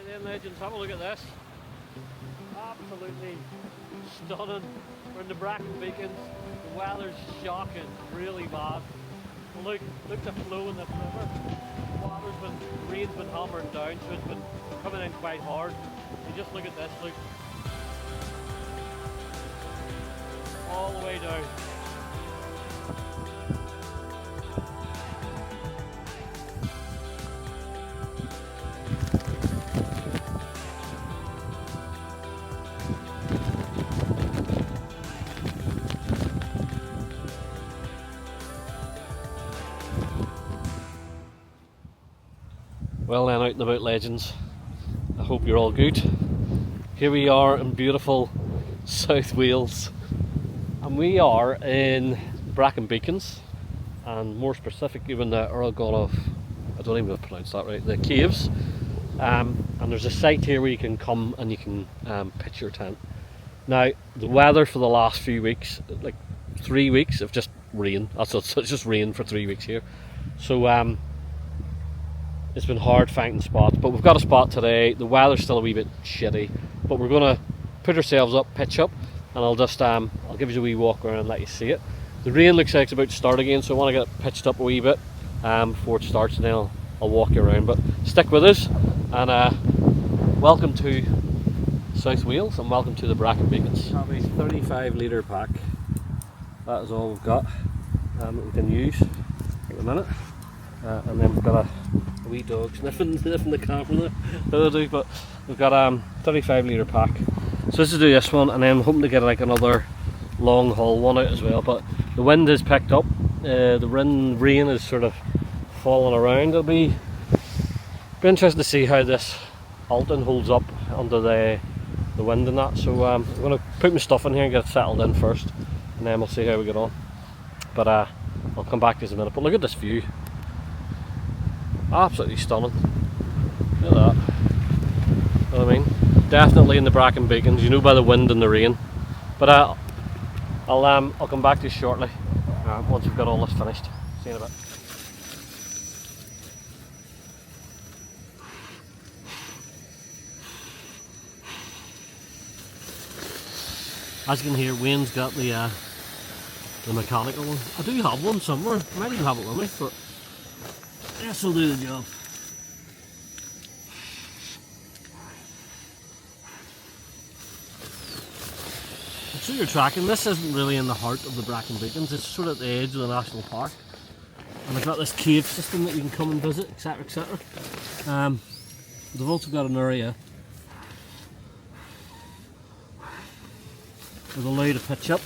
Right then, legends, have a look at this. Absolutely stunning. We're in the Bracken Beacons. The weather's shocking, really bad. Look the flow in this river. Rain's been hammering down, so it's been coming in quite hard. You just look at this, look. All the way down. Well then, out and about, legends. I hope you're all good. Here we are in beautiful South Wales, and we are in Bracken Beacons, and more specifically in the Earl I don't even pronounce that right, the caves. And there's a site here where you can come and you can pitch your tent. Now, the weather for the last few weeks, like 3 weeks, of just rain. It's just rain for 3 weeks here. So it's been hard finding spots, but we've got a spot today. The weather's still a wee bit shitty, but we're gonna put ourselves up, pitch up, and I'll just I'll give you a wee walk around and let you see it. The rain looks like it's about to start again, so I want to get it pitched up a wee bit before it starts, and then I'll walk you around. But stick with us, and welcome to South Wales, and welcome to the Bracken Beacons. Have a 35 litre pack. That is all we've got that we can use at the minute, and then we've got a wee dog sniffing the camera there, but we've got a 35 litre pack. So let's do this one, and then I'm hoping to get like another long haul one out as well. But the wind has picked up, the rain is sort of falling around. It'll be interesting to see how this Alton holds up under the wind and that. So I'm going to put my stuff in here and get it settled in first, and then we'll see how we get on. But I'll come back to this in a minute. But look at this view. Absolutely stunning. Look at that. You know what I mean? Definitely in the Bracken Beacons, you know, by the wind and the rain. But I'll come back to you shortly once we've got all this finished. See you in a bit. As you can hear, Wayne's got the mechanical one. I do have one somewhere. I might even have it with me, but this will do the job. So you're tracking, this isn't really in the heart of the Bracken Beacons, it's sort of at the edge of the national park. And they've got this cave system that you can come and visit, etc, etc. They've also got an area with a allow to pitch up.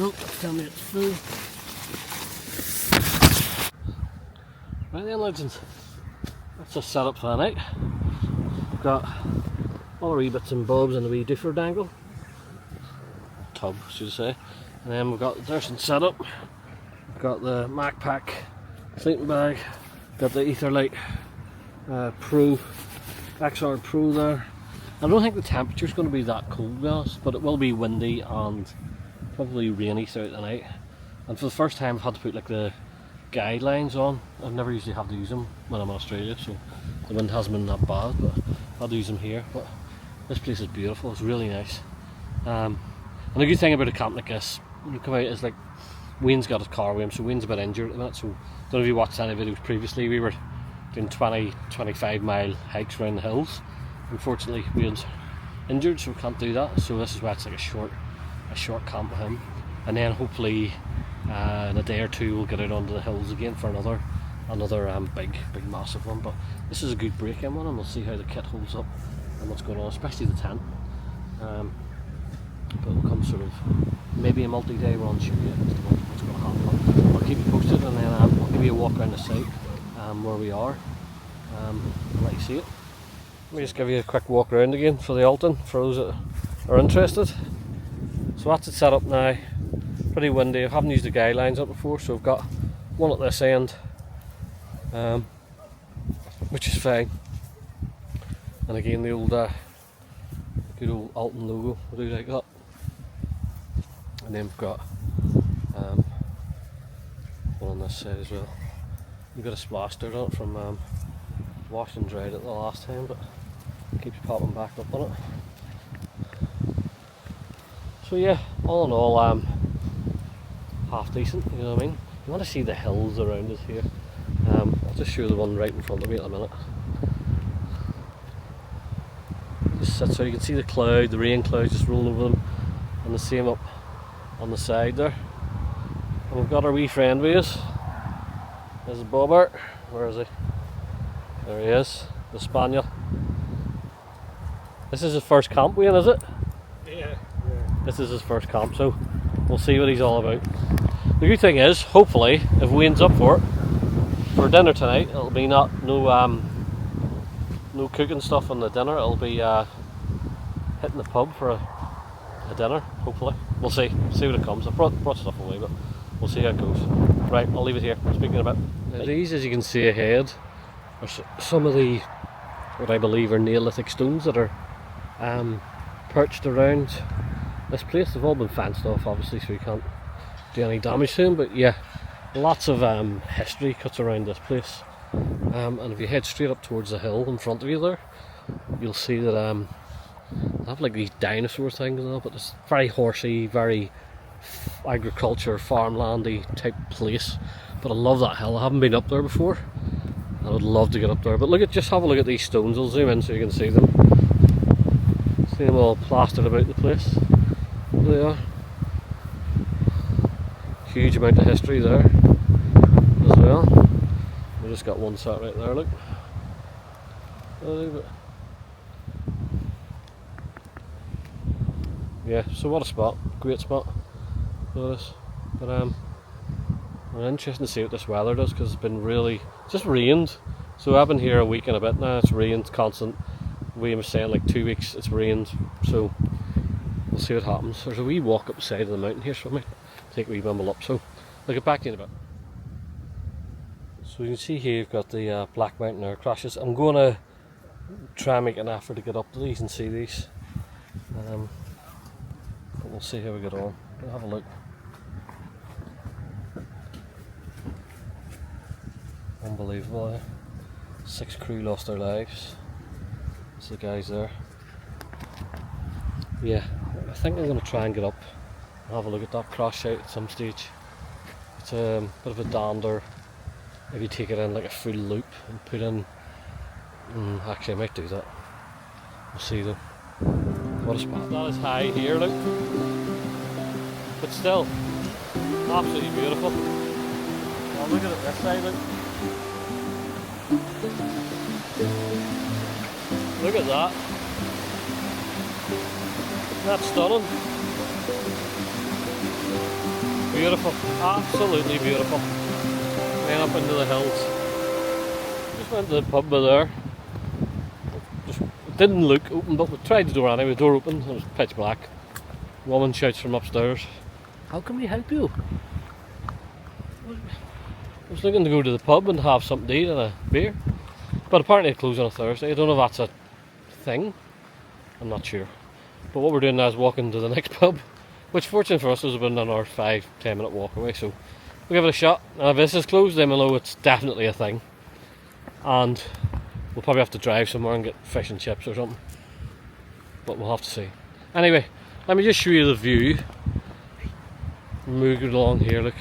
Oh, tell me it's full. Right then, legends, that's just set up for the night. We've got all the wee bits and bobs and the wee doofer dangle tub, should I say. And then we've got the dressing set up. We've got the Mac Pack sleeping bag. Got the Etherlight Pro, XR Pro there. I don't think the temperature's going to be that cold, to be honest, but it will be windy and probably rainy throughout the night. And for the first time I've had to put like the guidelines on. I've never usually had to use them when I'm in Australia, so the wind hasn't been that bad, but I've had to use them here. But this place is beautiful, it's really nice. And the good thing about a camp like this, when you come out, is like Wayne's got his car with him, so Wayne's a bit injured at the minute, so I don't know if you watched any videos previously. We were doing 20-25 mile hikes around the hills. Unfortunately Wayne's injured, so we can't do that, so this is why it's like a short camp with him. And then hopefully in a day or two we'll get out onto the hills again for another big massive one. But this is a good break-in one, and we'll see how the kit holds up and what's going on, especially the tent. But it'll come sort of maybe a multi-day run, show you what's going to happen. I'll keep you posted, and then I'll give you a walk around the site where we are, and let you see it. Let me just give you a quick walk around again for the Alton for those that are interested. So that's it set up now. Pretty windy. I haven't used the guy lines up before, so I've got one at this end, which is fine. And again, the old good old Alton logo, I do like that. And then we've got on this side as well. We've got a splash dirt on it from washed and dried it the last time, but it keeps popping back up on it. So yeah, all in all, half decent, you know what I mean? You want to see the hills around us here. I'll just show you the one right in front of me in a minute. Just sit so you can see the cloud, the rain clouds just rolling over them, and the same up on the side there. And we've got our wee friend with us. There's Bobbert. Where is he? There he is, the spaniel. This is his first camp, Wayne, is it? Yeah. This is his first camp, so we'll see what he's all about. The good thing is, hopefully, if Wayne's up for it, for dinner tonight, it'll be no cooking stuff on the dinner. It'll be hitting the pub for a dinner, hopefully. We'll see what it comes. I've brought stuff away, but we'll see how it goes. Right, I'll leave it here. Speaking about these, as you can see ahead, are some of the, what I believe are Neolithic stones that are perched around this place. They've all been fenced off, obviously, so you can't do any damage to them, but yeah, lots of history cuts around this place. And if you head straight up towards the hill in front of you there, you'll see that they have like these dinosaur things and all, but it's very horsey, very agriculture, farmlandy type place. But I love that hill. I haven't been up there before. I would love to get up there. But look at, just have a look at these stones. I'll zoom in so you can see them. See them all plastered about the place. There they are. Huge amount of history there as well. We just got one sat right there, look. Yeah, so what a spot, great spot. Notice. But I'm interested to see what this weather does, because it's been really, it's just rained. So I've been here a week and a bit now, it's rained constant. We were saying like 2 weeks it's rained, so we'll see what happens. There's a wee walk up the side of the mountain here, so I might take a wee bumble up, so I'll get back to you in a bit. So you can see here you've got the Black Mountain air crashes. I'm going to try and make an effort to get up to these and see these. But we'll see how we get on. We'll have a look. Unbelievable, eh? 6 crew lost their lives. That's the guys there. Yeah, I think I'm going to try and get up and have a look at that crash site at some stage. It's a bit of a dander if you take it in like a full loop and put in. Actually I might do that. We'll see though. What a spot. Not as high here, look. But still, absolutely beautiful. Oh, look at it this side, look. Look at that. Isn't that stunning? Beautiful, absolutely beautiful. Then up into the hills. Just went to the pub there. It didn't look open, but we tried the door anyway. The door opened, it was pitch black. Woman shouts from upstairs, "How can we help you?" I was looking to go to the pub and have something to eat and a beer, but apparently it closed on a Thursday. I don't know if that's a thing, I'm not sure. But what we're doing now is walking to the next pub, which fortunately for us was about another 5-10 minute walk away, so we'll give it a shot. And if this is closed, then we'll know it's definitely a thing, and we'll probably have to drive somewhere and get fish and chips or something, but we'll have to see. Anyway, let me just show you the view. Moving along here, look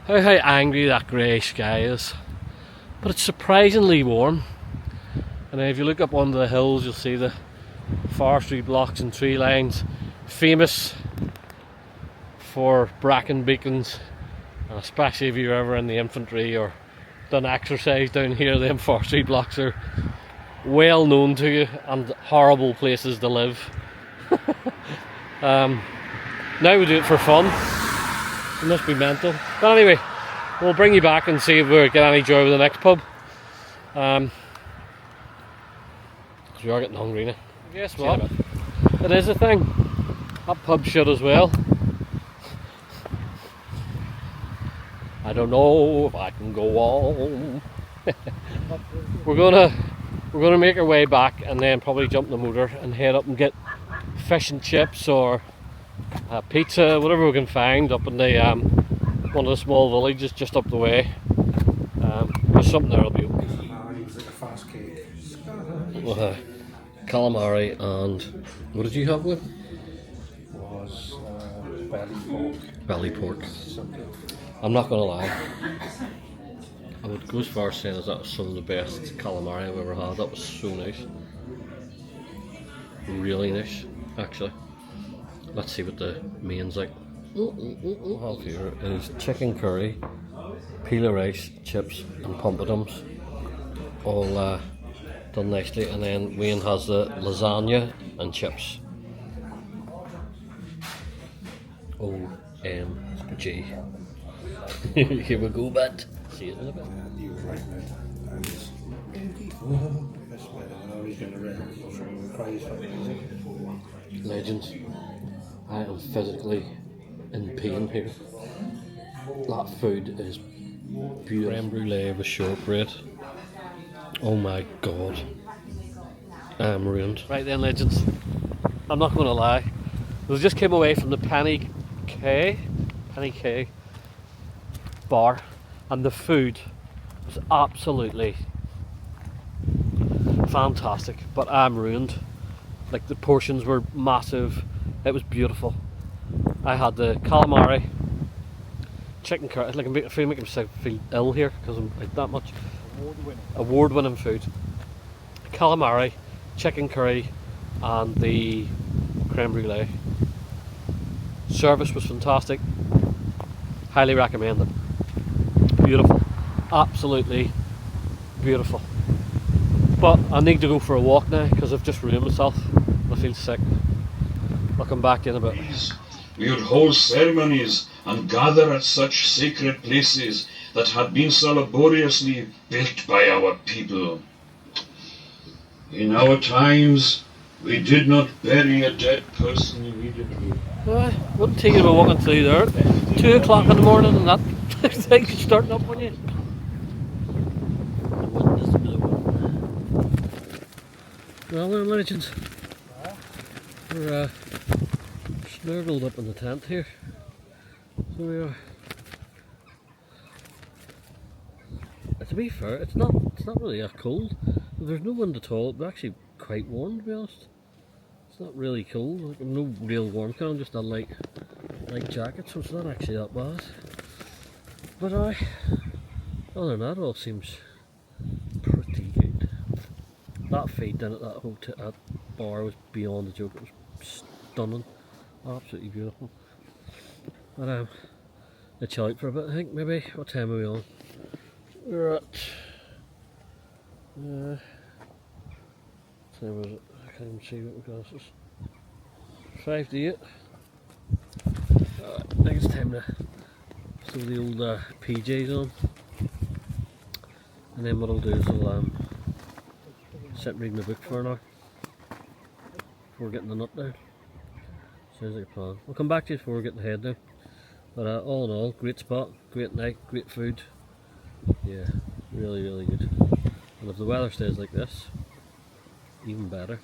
how angry that grey sky is, but it's surprisingly warm. And then if you look up onto the hills, you'll see the forestry blocks and tree lines, famous for bracken beacons, and especially if you're ever in the infantry or done exercise down here, them forestry blocks are well known to you and horrible places to live. Now we do it for fun. It must be mental. But anyway, we'll bring you back and see if we get any joy with the next pub. Because we are getting hungry now. Guess what? It is a thing. That pub shut as well. I don't know if I can go on. We're gonna make our way back and then probably jump the motor and head up and get fish and chips or pizza, whatever we can find up in the one of the small villages just up the way. There's something there will be open. Calamari and what did you have with? Was belly pork. Belly pork. I'm not gonna lie. I would go as far as saying that was some of the best calamari I've ever had. That was so nice. Really nice, actually. Let's see what the main's like. What I have here is chicken curry, pila rice, chips and pompadums. All done nicely, and then Wayne has the lasagna and chips. OMG. Here we go, bud. See you in a bit. He was right, mate. I was that's why I was going to rent some crazy for music. Legends. I am physically in pain here. That food is beautiful. Creme brulee with shortbread. Oh my god. I am ruined. Right then, legends. I'm not going to lie. We just came away from the Penny K bar, and the food was absolutely fantastic. But I'm ruined. Like, the portions were massive. It was beautiful. I had the calamari, chicken curry. Like, I feel making myself feel ill here because I'm like that much. Award-winning food. Calamari, chicken curry, and the creme brulee. Service was fantastic. Highly recommend it. Beautiful. Absolutely beautiful. But I need to go for a walk now because I've just ruined myself. I feel sick. I'll come back in a bit. We would hold ceremonies and gather at such sacred places that had been so laboriously built by our people. In our times, we did not bury a dead person immediately. Wouldn't take you about walking through there. 2 o'clock in the morning and that thing's starting up on you. The wind is blowing. Well then, legends. We're snuggled up in the tent here. So we are. To be fair, it's not really that cold. There's no wind at all. It's actually quite warm, to be honest. It's not really cold. Like, no real warm kind, just a light jacket, so it's not actually that bad. But other than that, it all seems pretty good. That feed down at that hotel, that bar, was beyond the joke. It was stunning, absolutely beautiful. But let's chill out for a bit. I think maybe. What time are we on? We're at. What time is it? I can't even see what my glasses. 5 to 8. I think it's time to throw the old PJs on, and then what I'll do is I'll sit and read my book for an hour before getting the nut down. Sounds like a plan. I'll come back to you before we get the head down. But all in all, great spot, great night, great food. Yeah, really, really good. And if the weather stays like this, even better.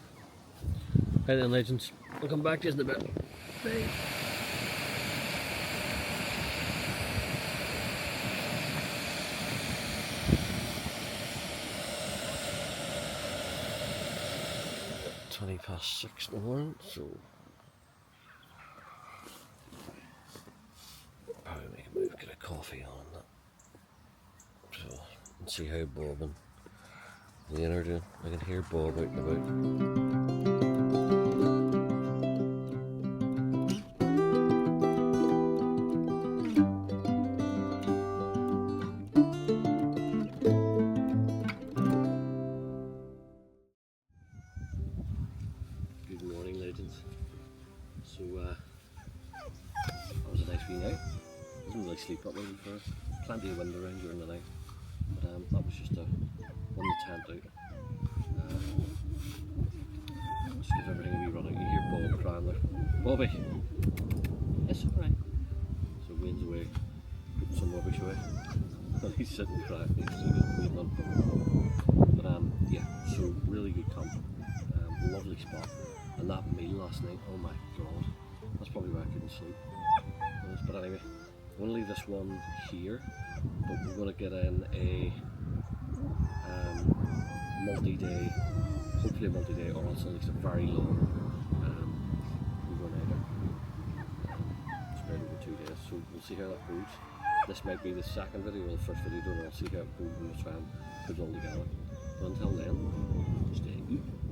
Right then, legends, I'll come back to you in a bit. Bye. Past 6 in the morning, so probably make a move, get a coffee on and that. So, and see how Bob and Leon are doing. I can hear Bob out and about. So that was a nice wee night. I didn't really sleep that well before. Plenty of wind around during the night, but that was just a run the tent out. Just give everything a wee run out. You hear Bob crying there. Bobby, it's alright. So Wayne's away, putting some rubbish away, and he's sitting crying. He's waiting on him. But yeah, so really good camp, lovely spot. And that meal last night, oh my god, that's probably why I couldn't sleep. But anyway, I'm going to leave this one here, but we're going to get in a multi-day, hopefully a multi-day, or else at least a very long overnighter, spread over 2 days. So we'll see how that goes. This might be the second video or the first video, don't know. I'll see how it goes and we'll try and put it all together. But until then, stay good.